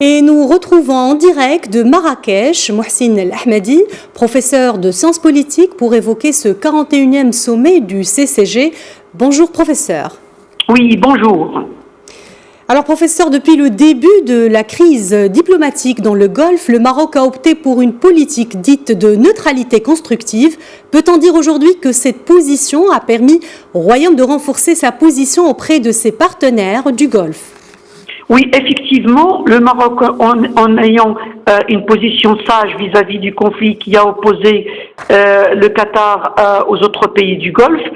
Et nous retrouvons en direct de Marrakech Mohsin El Ahmadi, professeur de sciences politiques, pour évoquer ce 41e sommet du CCG. Bonjour professeur. Oui, bonjour. Alors professeur, depuis le début de la crise diplomatique dans le Golfe, le Maroc a opté pour une politique dite de neutralité constructive. Peut-on dire aujourd'hui que cette position a permis au Royaume de renforcer sa position auprès de ses partenaires du Golfe ? Oui, effectivement, le Maroc, en ayant une position sage vis-à-vis du conflit qui a opposé le Qatar aux autres pays du Golfe,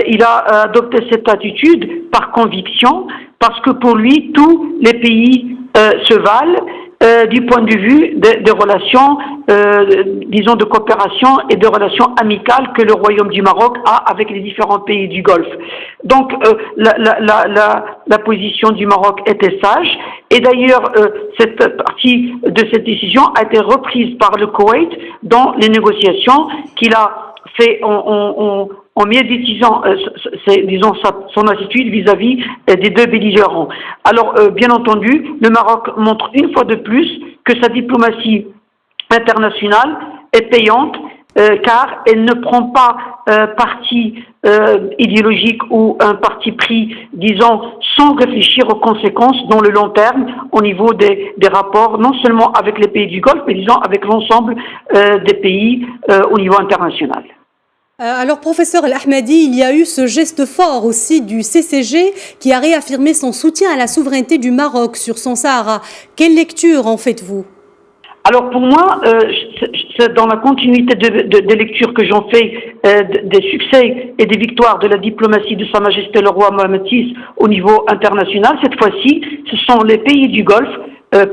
il a adopté cette attitude par conviction, parce que pour lui, tous les pays se valent du point de vue des relations, disons, de coopération et de relations amicales que le Royaume du Maroc a avec les différents pays du Golfe. Donc, la position du Maroc était sage, et d'ailleurs, cette partie de cette décision a été reprise par le Koweït dans les négociations qu'il a fait en médiatisant, disons, son attitude vis-à-vis des deux belligérants. Alors, bien entendu, le Maroc montre une fois de plus que sa diplomatie internationale est payante, car elle ne prend pas parti idéologique ou un parti pris, disons, sans réfléchir aux conséquences dans le long terme au niveau des rapports, non seulement avec les pays du Golfe, mais disons avec l'ensemble des pays au niveau international. Alors, professeur El Ahmadi, il y a eu ce geste fort aussi du CCG qui a réaffirmé son soutien à la souveraineté du Maroc sur son Sahara. Quelle lecture en faites-vous ? Alors pour moi, c'est dans la continuité des lectures que j'en fais des succès et des victoires de la diplomatie de Sa Majesté le Roi Mohammed VI au niveau international. Cette fois-ci, ce sont les pays du Golfe,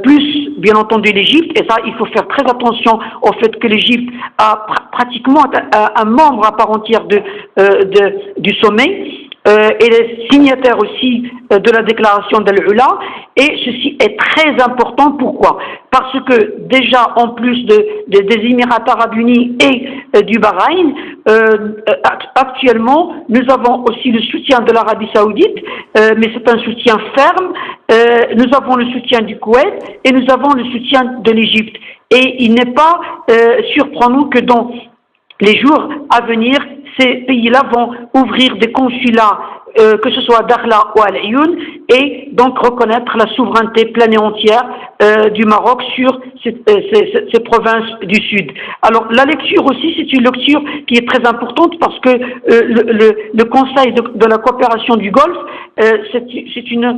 plus bien entendu l'Égypte, et ça il faut faire très attention au fait que l'Égypte a pratiquement un membre à part entière du sommet. Et les signataires aussi de la déclaration d'Al-Ula, et ceci est très important. Pourquoi ? Parce que déjà, en plus des Émirats Arabes Unis et du Bahreïn, actuellement, nous avons aussi le soutien de l'Arabie Saoudite, mais c'est un soutien ferme. Nous avons le soutien du Koweït et nous avons le soutien de l'Égypte. Et il n'est pas surprenant que dans les jours à venir, ces pays-là vont ouvrir des consulats, que ce soit à Dakhla ou à Al-Ayoun, et donc reconnaître la souveraineté pleine et entière du Maroc sur ces provinces du Sud. Alors la lecture aussi, c'est une lecture qui est très importante parce que le Conseil de la coopération du Golfe, c'est une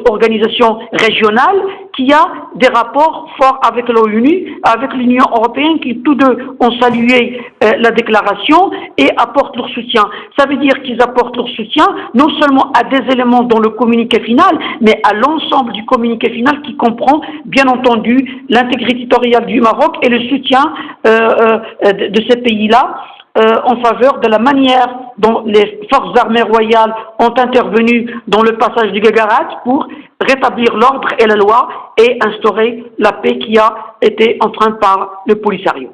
organisation régionale qui a des rapports forts avec l'ONU, avec l'Union européenne, qui tous deux ont salué la déclaration et apportent leur soutien. Ça veut dire qu'ils apportent leur soutien non seulement à des éléments dans le communiqué final, mais à l'ensemble du communiqué final qui comprend bien entendu l'intégrité territoriale du Maroc et le soutien de ces pays-là en faveur de la manière dont les forces armées royales ont intervenu dans le passage du Guégarat pour rétablir l'ordre et la loi et instaurer la paix qui a été enfreinte par le Polisario.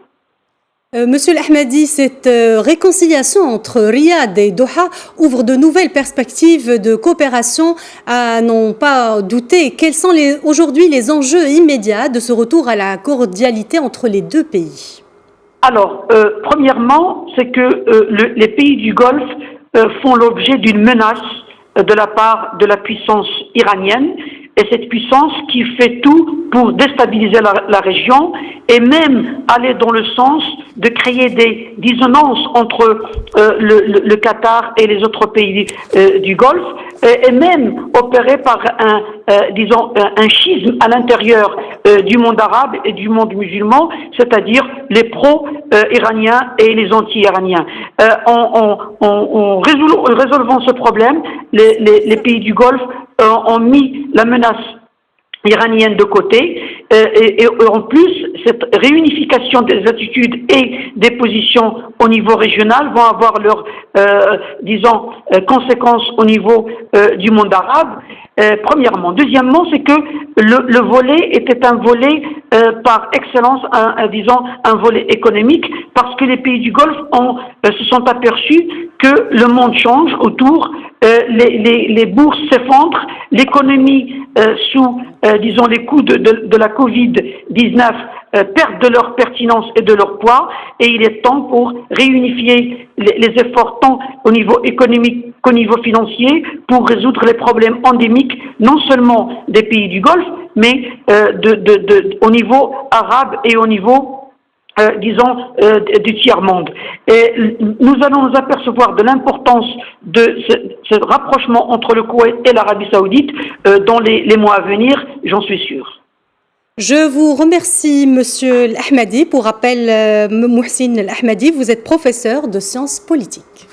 Monsieur El Ahmadi, cette réconciliation entre Riyad et Doha ouvre de nouvelles perspectives de coopération à n'en pas douter. Quels sont aujourd'hui les enjeux immédiats de ce retour à la cordialité entre les deux pays ? Alors, premièrement, c'est que les pays du Golfe font l'objet d'une menace de la part de la puissance iranienne, et cette puissance qui fait tout pour déstabiliser la région et même aller dans le sens de créer des dissonances entre le Qatar et les autres pays du Golfe, et même opérer par un schisme à l'intérieur du monde arabe et du monde musulman, c'est-à-dire les pro-iraniens et les anti-iraniens. En résolvant ce problème, les pays du Golfe ont mis la menace iranienne de côté, et en plus, cette réunification des attitudes et des positions au niveau régional vont avoir leurs, conséquences au niveau du monde arabe. Premièrement. Deuxièmement, c'est que le volet était un volet par excellence, disons, un volet économique, parce que les pays du Golfe se sont aperçus que le monde change autour, les bourses s'effondrent, l'économie sous, disons, les coups de la Covid-19 perdent de leur pertinence et de leur poids, et il est temps pour réunifier les efforts tant au niveau économique qu'au niveau financier pour résoudre les problèmes endémiques, non seulement des pays du Golfe, mais au niveau arabe et au niveau disons, du tiers-monde. Et nous allons nous apercevoir de l'importance de ce rapprochement entre le Koweït et l'Arabie Saoudite dans les mois à venir, j'en suis sûr. Je vous remercie, Monsieur L'Ahmadi. Pour rappel, Mouhsin L'Ahmadi, vous êtes professeur de sciences politiques.